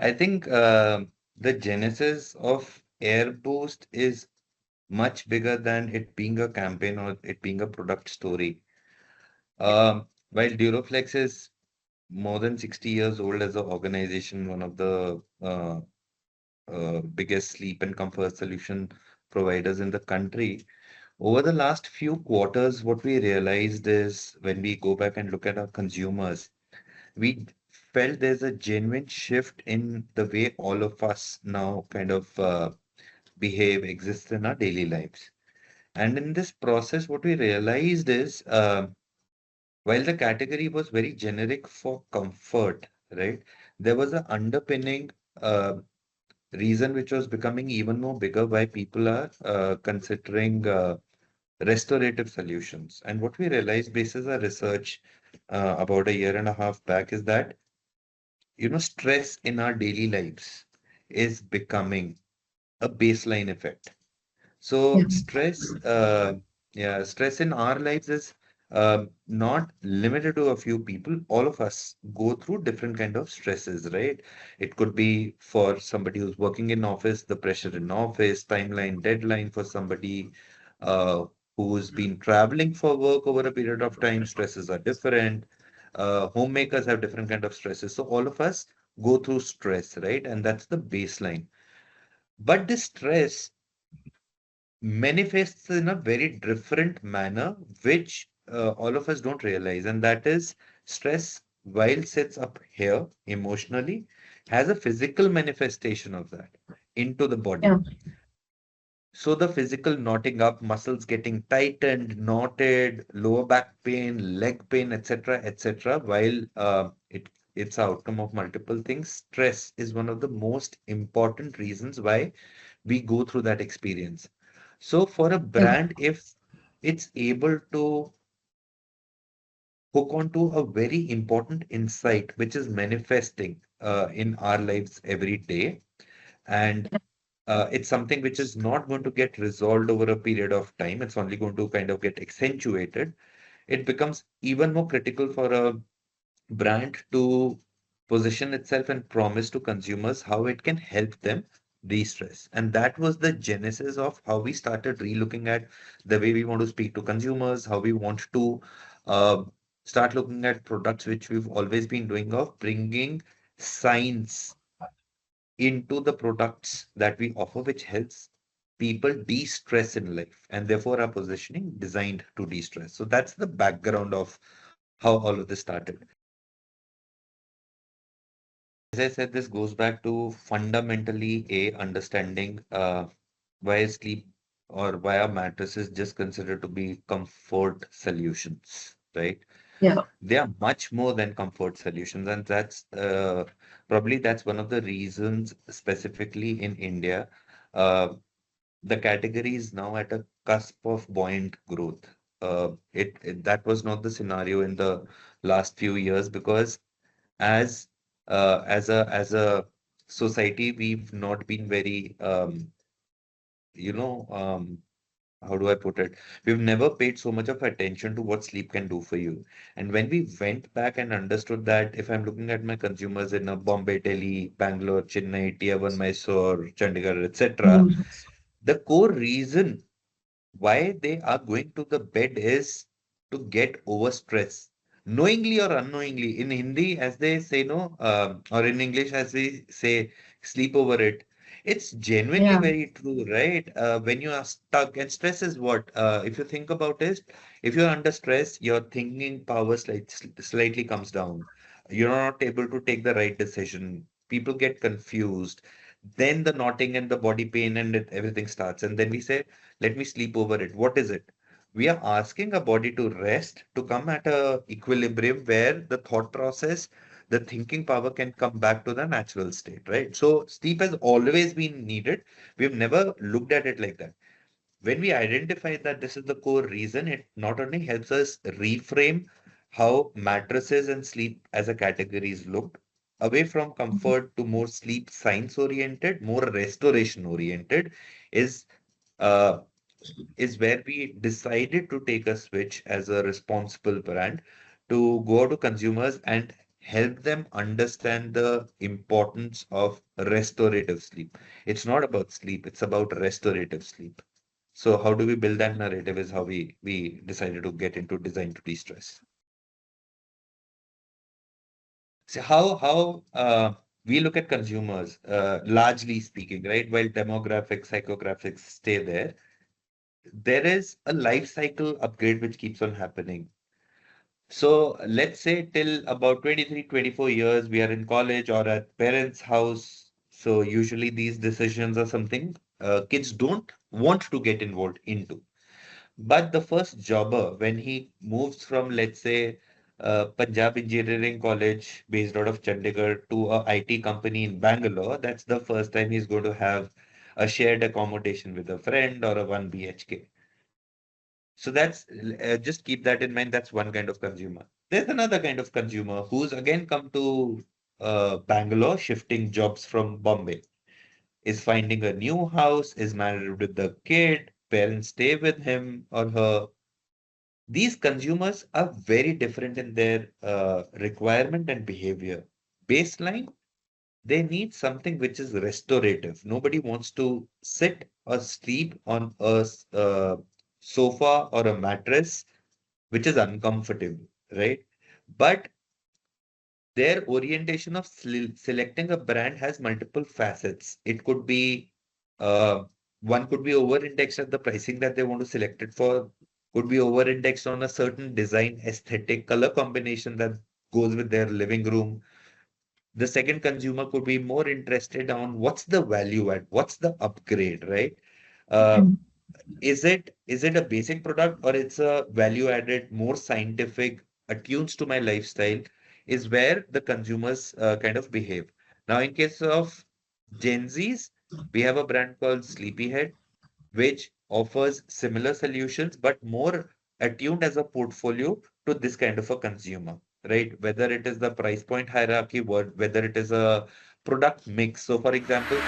I think the genesis of AirBoost is much bigger than it being a campaign or it being a product story. While Duroflex is more than 60 years old as an organization, one of the biggest sleep and comfort solution providers in the country, over the last few quarters, what we realized is when we go back and look at our consumers, we felt there's a genuine shift in the way all of us now kind of behave, exist in our daily lives. And in this process, what we realized is while the category was very generic for comfort, right, there was an underpinning uh, reason which was becoming even more bigger why people are considering restorative solutions. And what we realized, basis our research about a year and a half back, is that stress in our daily lives is becoming a baseline effect. Yeah. So stress in our lives is not limited to a few people. All of us go through different kind of stresses, right? It could be for somebody who's working in office, the pressure in office, timeline, deadline for somebody uh, who's been traveling for work over a period of time. Stresses are different. Homemakers have different kind of stresses. So all of us go through stress, right? And that's the baseline. But this stress manifests in a very different manner, which all of us don't realize. And that is stress, while sits up here emotionally, has a physical manifestation of that into the body. Yeah. So the physical knotting up, muscles getting tightened, knotted, lower back pain, leg pain, etc., etc. While it's an outcome of multiple things, stress is one of the most important reasons why we go through that experience. So for a Yeah. brand, if it's able to hook onto a very important insight which is manifesting in our lives every day, and it's something which is not going to get resolved over a period of time, it's only going to kind of get accentuated, it becomes even more critical for a brand to position itself and promise to consumers how it can help them de-stress. And that was the genesis of how we started relooking at the way we want to speak to consumers, how we want to uh, start looking at products which we've always been doing of bringing science into the products that we offer, which helps people de-stress in life, and therefore our positioning designed to de-stress. So that's the background of how all of this started. As I said, this goes back to fundamentally a understanding why sleep or why are mattresses just considered to be comfort solutions, right? Yeah. They are much more than comfort solutions, and that's probably that's one of the reasons, specifically in India, uh, the category is now at a cusp of buoyant growth. That was not the scenario in the last few years because as as a society, we've not been very you know how do I put it? We've never paid so much of attention to what sleep can do for you. And when we went back and understood that if I'm looking at my consumers in Bombay, Delhi, Bangalore, Chennai, Tier 1, Mysore, Chandigarh, etc., Mm. the core reason why they are going to the bed is to get over stress, knowingly or unknowingly. In Hindi, as they say, no, or in English, as we say, sleep over it. It's genuinely Yeah. very true, right? When you are stuck, and stress is what? If you think about it, if you're under stress, your thinking power slightly comes down. You're not able to take the right decision. People get confused. Then the knotting and the body pain and everything starts. And then we say, let me sleep over it. What is it? We are asking a body to rest, to come at a equilibrium where the thought process, the thinking power can come back to the natural state, right? So sleep has always been needed. We've never looked at it like that. When we identify that this is the core reason, it not only helps us reframe how mattresses and sleep as a category is looked away from comfort to more sleep science oriented, more restoration oriented, is uh, is where we decided to take a switch as a responsible brand to go out to consumers and help them understand the importance of restorative sleep. It's not about sleep, it's about restorative sleep. So how do we build that narrative is how we decided to get into design to de-stress. So how we look at consumers, largely speaking, right? While demographics, psychographics stay there, there is a life cycle upgrade which keeps on happening. So let's say till about 23, 24 years, we are in college or at parents' house. So usually these decisions are something kids don't want to get involved into. But the first jobber, when he moves from, let's say, Punjab Engineering College based out of Chandigarh to a IT company in Bangalore, that's the first time he's going to have a shared accommodation with a friend or a 1 BHK. So that's just keep that in mind. That's one kind of consumer. There's another kind of consumer who's again come to Bangalore, shifting jobs from Bombay, is finding a new house, is married with the kid, parents stay with him or her. These consumers are very different in their requirement and behavior. Baseline, they need something which is restorative. Nobody wants to sit or sleep on a sofa or a mattress which is uncomfortable, right? But their orientation of selecting a brand has multiple facets. It could be uh, one could be over-indexed at the pricing that they want to select it for, could be over-indexed on a certain design, aesthetic, color combination that goes with their living room. The second consumer could be more interested on what's the value add, what's the upgrade, right? Uh, Mm. is it a basic product or it's a value added, more scientific, attunes to my lifestyle, is where the consumers kind of behave. Now, in case of Gen Zs, we have a brand called Sleepyhead, which offers similar solutions but more attuned as a portfolio to this kind of a consumer, right? Whether it is the price point hierarchy, whether it is a product mix. So, for example,